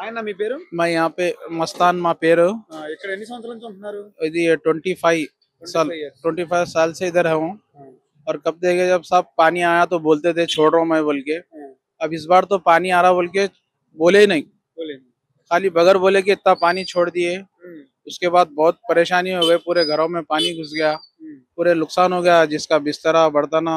ఆయన మీ పేరు? मैं यहाँ पे मस्तान मा पेर ఇక్కడ ఎన్ని సంవత్సరాల నుంచి ఉంటున్నారు? यदि 25 साल 25 ఇయర్స్. 25 साल से इधर हूँ। హ్మ్. और कब देखे जब सब पानी आया तो बोलते थे छोड़ रहा हूँ मैं बोल के। హ్మ్. अब इस बार तो पानी आ रहा बोल के बोले ही नहीं, పోలేదు. खाली बगैर बोले कि इतना पानी छोड़ दिए। హ్మ్. उसके बाद बहुत परेशानी हो गई, पूरे घरों में पानी घुस गया, హ్మ్. पूरे नुकसान हो गया, जिसका बिस्तरा बर्तन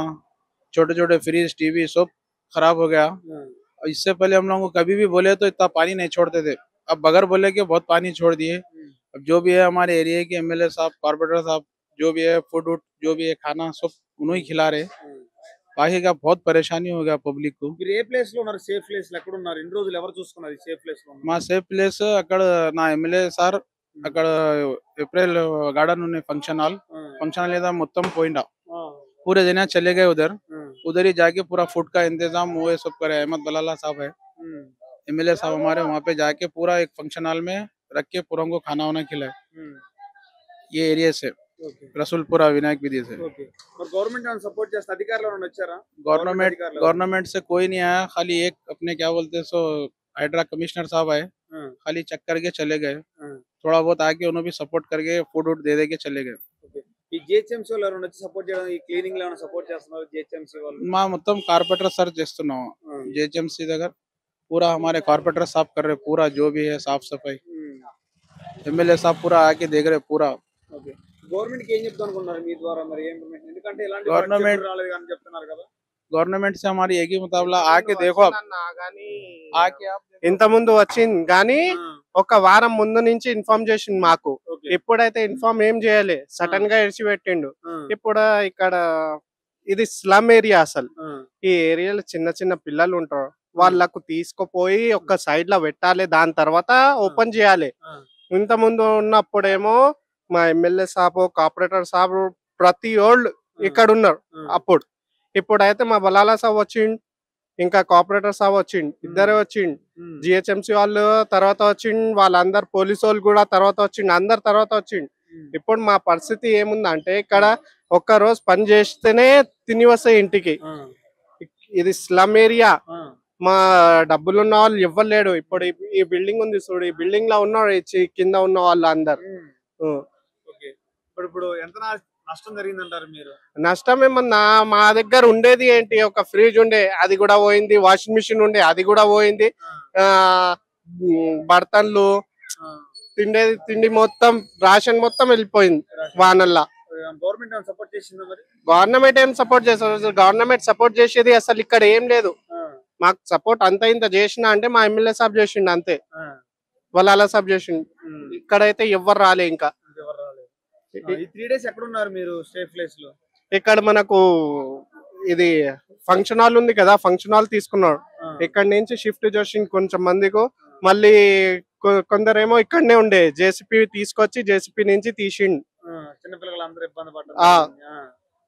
छोटे छोटे फ्रिज टीवी सब खराब हो गया। హ్మ్. और इससे पहले हम लोगों को कभी भी बोले तो इतना पानी नहीं छोड़ते थे, अब बगैर बोले के बहुत पानी छोड़ दिए। హ్మ్. अब जो भी है हमारे एरिया के एमएलए साहब कॉर्पोरेटर साहब जो भी है फूड वूड जो भी है खाना सब उन्हीं खिला रहे। హ్మ్. बाकी का बहुत परेशानी हो गया पब्लिक को। మీరు ఏ ప్లేస్ లో ఉన్నారు? సేఫ్ ప్లేస్ లో ఎక్కడ ఉన్నారు? ఇన్ని రోజులు ఎవరు చూసుకున్నారు ఈ సేఫ్ ప్లేస్ లో ఉన్నారు? మా సేఫ్ ప్లేస్ అక్కడ నా ఎమ్మెల్యే సార్ అక్కడ ఏప్రిల్ गार्डन में फंक्शन हॉल ఏదో మొత్తం పోయిండా, पूरे दिन चले गए उधर। उधर ही जाके पूरा फूड का इंतजाम वो ये सब करे। अहमद बलाला साहब है एमएलए साहब हमारे, वहाँ पे जाके पूरा एक फंक्शन हॉल में रख के पूरा को खाना वाना खिलाए। ये एरिया से रसूलपुरा विनायक विधि से ఓకే. మరి గవర్నమెంట్ ఏమైనా సపోర్ట్ చేస్తే అధికారులు ఏమైనా వచ్చారా? गवर्नमेंट అధికారులు गवर्नमेंट से कोई नहीं आया, खाली एक अपने क्या बोलते हैं सो हाइड्रा कमिश्नर साहब आए, खाली चेक करके चले गए। थोड़ा बहुत आके उन्होंने भी सपोर्ट करके फूड वूड दे के चले गए। ఈ జిహెచ్ఎంసీ వాళ్ళు ఎవరైనా వచ్చి సపోర్ట్ చేయడం, ఈ క్లీనింగ్ లో ఏమైనా సపోర్ట్ చేస్తున్నారు జిహెచ్ఎంసీ వాళ్ళు? మా మొత్తం కార్పొరేటర్ सर చేస్తున్నాం जेएचएमसी దగ్గర पूरा हमारे कॉर्पोरेटर साफ कर रहे, पूरा जो भी है साफ सफाई एमएलए साहब पूरा आके देख रहे पूरा। ఓకే. గవర్నమెంట్ కి ఏం చెప్తాను అనుకున్నారు మీ ద్వారా? మరి ఏం ఇన్ఫర్మేషన్? ఎందుకంటే ఇలాంటి గవర్నమెంట్ రాలేదు అని చెప్తున్నారు కదా. गवर्नमेंट से हमारी एक ही मुकाबला आके देखो आप आके आप ఇంత ముందు వచ్చింది కానీ ఒక వారం ముందు నుంచి ఇన్ఫార్మ్ చేసిండు మాకు. ఓకే. ఇప్పుడైతే ఇన్ఫార్మ్ ఏం చేయలే, సడన్ గా ఇడిచిపెట్టిండు. ఇప్పుడు ఇక్కడ ఇది స్లమ్ ఏరియా అసలు. ఈ ఏరియాలో చిన్న చిన్న పిల్లలు ఉంటారు, వాళ్ళకు తీసుకుపోయి ఒక సైడ్ లో పెట్టాలి, దాని తర్వాత ఓపెన్ చేయాలి. ఇంత ముందు ఉన్నప్పుడేమో మా ఎమ్మెల్యే సాబు కార్పొరేటర్ సాబు ప్రతి ఓళ్ళు ఇక్కడ ఉన్నారు అప్పుడు. ఇప్పుడైతే మా బలాలా సాబ్ వచ్చిండు, ఇంకా కార్పొరేటర్ సాబ్ వచ్చిండు, ఇద్దరే వచ్చిండు. జిహెచ్ఎంసీ వాళ్ళు తర్వాత వచ్చిండు, వాళ్ళందరు పోలీసు వాళ్ళు కూడా తర్వాత వచ్చిండు, అందరు తర్వాత వచ్చిండు. ఇప్పుడు మా పరిస్థితి ఏముందంటే ఇక్కడ ఒక్క రోజు పని చేస్తేనే తిని వస్తాయి ఇంటికి. ఇది స్లమ్ ఏరియా. మా డబ్బులు ఉన్న వాళ్ళు ఇవ్వలేడు. ఇప్పుడు ఈ బిల్డింగ్ ఉంది చూడు, ఈ బిల్డింగ్ లో ఉన్నారు కింద ఉన్న వాళ్ళు అందరు. ఓకే. ఇప్పుడు ఎంత నష్టం జరిగిందంటారు మీరు? నష్టం ఏమన్నా, మా దగ్గర ఉండేది ఏంటి, ఒక ఫ్రిడ్జ్ ఉండే అది కూడా పోయింది, వాషింగ్ మిషన్ ఉండే అది కూడా పోయింది, బర్తన్లు తిండి మొత్తం రేషన్ మొత్తం వెళ్ళిపోయింది వానల్లా. గవర్నమెంట్ ఏమైనా సపోర్ట్ చేసిందా మరి? గవర్నమెంట్ ఏం సపోర్ట్ చేస్తారు? గవర్నమెంట్ సపోర్ట్ చేసేది అసలు ఇక్కడ ఏం లేదు. మాకు సపోర్ట్ అంత ఇంత చేసిన అంటే మా ఎమ్మెల్యే సాబ్ చేసిండు అంతే, వాళ్ళ సాబ్ చేసిండు. ఇక్కడైతే ఎవ్వరు రాలే. ఇంకా ఈ 3 డేస్ ఎక్కడ ఉన్నారు మీరు సేఫ్ ప్లేస్ లో? ఇక్కడ మనకు ఇది ఫంక్షన్ హాల్ ఉంది కదా, ఫంక్షన్ హాల్ తీసుకున్నాడు. ఇక్కడ నుంచి షిఫ్ట్ చేసి కొంచెం మందికి, మళ్ళీ కొందరేమో ఇక్కడనే ఉండే, జేసీపీ తీసుకొచ్చి జేసీపీ నుంచి తీసిండు. చిన్నపిల్లలు అందరూ ఇబ్బంది పడ్డారు.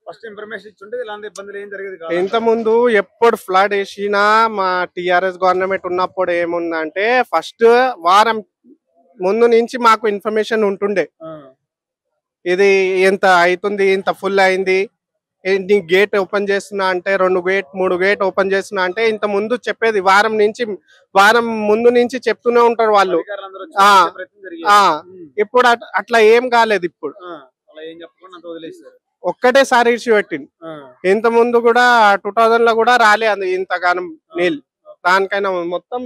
ఫస్ట్ ఇన్ఫర్మేషన్ ఇచ్చుంటే ఇలాంటి ఇబ్బందులు ఏం జరిగేది కాదు. ఇంత ముందు ఎప్పుడు ఫ్లడ్ వేసినా మా టిఆర్ఎస్ గవర్నమెంట్ ఉన్నప్పుడు ఏముందంటే ఫస్ట్ వారం ముందు నుంచి మాకు ఇన్ఫర్మేషన్ ఉంటుండే, ఇది ఎంత అవుతుంది, ఇంత ఫుల్ అయింది, గేట్ ఓపెన్ చేస్తున్నా అంటే 2 గేట్ 3 గేట్ ఓపెన్ చేస్తున్నా అంటే ఇంత ముందు చెప్పేది. వారం ముందు నుంచి చెప్తూనే ఉంటారు వాళ్ళు. ఇప్పుడు అట్లా ఏం కాలేదు. ఇప్పుడు ఒక్కటేసారి ఇడిచిపెట్టింది. ఇంత ముందు కూడా 2000 లో కూడా రాలే అది ఇంతగానం నీళ్ళు. దానికైనా మొత్తం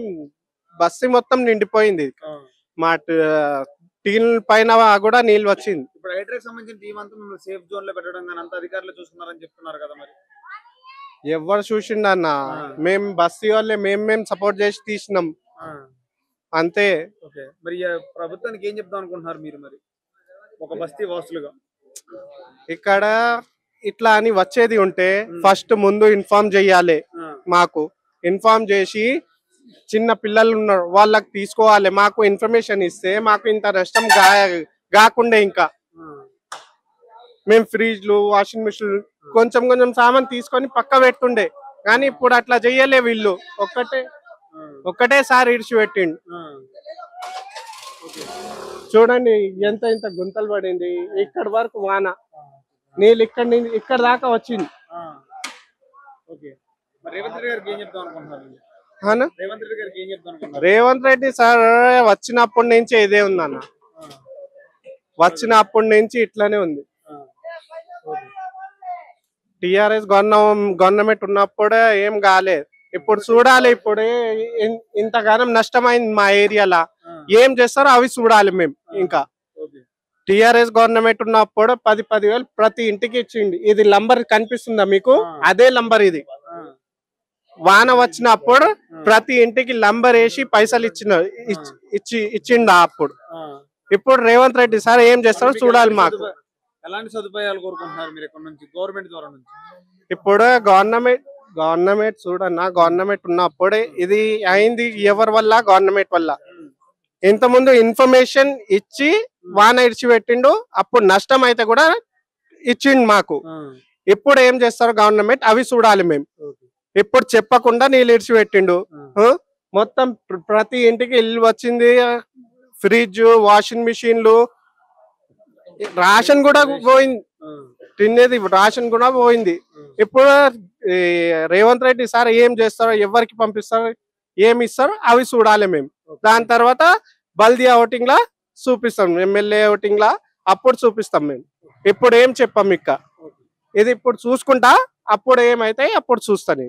బస్సు మొత్తం నిండిపోయింది. మా టీన్ పైన కూడా నీళ్ళు వచ్చింది. ఇప్పుడు హైడ్రాకి సంబంధించిన టీం అంతా మిమ్మల్ని సేఫ్ జోన్ లో పెట్టడం కానీ అంత అధికారులు చూసుకున్నారని చెప్తున్నారు కదా. మరి ఎవరు చూసిండు అన్న, మేము బస్తీ వాళ్ళే మేము సపోర్ట్ చేసి తీసినాం అంతే. ఓకే. మరి ప్రభుత్వానికి ఏం చెప్దాం అనుకుంటున్నారు మీరు మరి ఒక బస్తీ వాసులుగా? ఇక్కడ ఇట్లా అని వచ్చేది ఉంటే ఫస్ట్ ముందు ఇన్ఫార్మ్ చెయ్యాలి. మాకు ఇన్ఫార్మ్ చేసి చిన్న పిల్లలు ఉన్నారు వాళ్ళకి తీసుకోవాలి, మాకు ఇన్ఫర్మేషన్ ఇస్తే మాకు ఇంత నష్టం కాకుండా ఇంకా మేము ఫ్రిడ్జ్లు వాషింగ్ మిషన్ కొంచెం కొంచెం సామాన్ తీసుకొని పక్క పెడుతుండే. కానీ ఇప్పుడు అట్లా చెయ్యలే వీళ్ళు, ఒక్కటేసారి ఇడిచిపెట్టిండు. చూడండి ఎంత ఇంత గుంతలు పడింది, ఇక్కడ వరకు వాన నీళ్ళు ఇక్కడ దాకా వచ్చింది. రేవంత్ రెడ్డి గారికి ఏం చెప్తాం అనుకుంటున్నారు? అన్న రేవంత్ రెడ్డి గారికి ఏం చెప్తాను అనుకున్నారు? రేవంత్ రెడ్డి సార్ వచ్చినప్పటి నుంచి ఇదే ఉందన్న, వచ్చినప్పటి నుంచి ఇట్లానే ఉంది. టిఆర్ఎస్ గవర్నమెంట్ ఉన్నప్పుడే ఏం కాలేదు, ఇప్పుడు చూడాలి. ఇప్పుడు ఇంతగానం నష్టమైంది మా ఏరియాలో, ఏం చేస్తారో అవి చూడాలి మేము. ఇంకా టిఆర్ఎస్ గవర్నమెంట్ ఉన్నప్పుడు 10,000 ప్రతి ఇంటికి ఇచ్చింది. ఇది నంబర్ కనిపిస్తుందా మీకు? అదే నంబర్ ఇది. వాన వచ్చినప్పుడు ప్రతి ఇంటికి నంబర్ వేసి పైసలు ఇచ్చిండు అప్పుడు. ఇప్పుడు రేవంత్ రెడ్డి సార్ ఏం చేస్తారో చూడాలి. మాకు ఎలాంటి సదుపాయాలు కోరుకుంటున్నారు మీరు ఇక్కడ నుంచి, గవర్నమెంట్ ద్వారా నుంచి? ఇప్పుడు గవర్నమెంట్ చూడన్నా, గవర్నమెంట్ ఉన్నప్పుడే ఇది అయింది. ఎవరి వల్ల? గవర్నమెంట్ వల్ల. ఇంత ముందు ఇన్ఫర్మేషన్ ఇచ్చి వాన ఇడిచిపెట్టిండు, అప్పుడు నష్టం అయితే కూడా ఇచ్చిండు మాకు. ఇప్పుడు ఏం చేస్తారు గవర్నమెంట్, అవి చూడాలి మేము. ఇప్పుడు చెప్పకుండా నీళ్ళు ఇడిచిపెట్టిండు. మొత్తం ప్రతి ఇంటికి ఇల్లు వచ్చింది, ఫ్రిడ్జ్, వాషింగ్ మిషన్లు, రేషన్ కూడా పోయింది. తినేది రేషన్ కూడా పోయింది. ఇప్పుడు రేవంత్ రెడ్డి సార్ ఏం చేస్తారో, ఎవరికి పంపిస్తారో, ఏమి ఇస్తారో అవి చూడాలి మేము. దాని తర్వాత బల్దియా ఓటింగ్ లా చూపిస్తాం, ఎమ్మెల్యే ఓటింగ్ లా అప్పుడు చూపిస్తాం మేము. ఇప్పుడు ఏం చెప్పాం ఇక, ఇది ఇప్పుడు చూసుకుంటా, అప్పుడు ఏమైతే అప్పుడు చూస్తా నేను.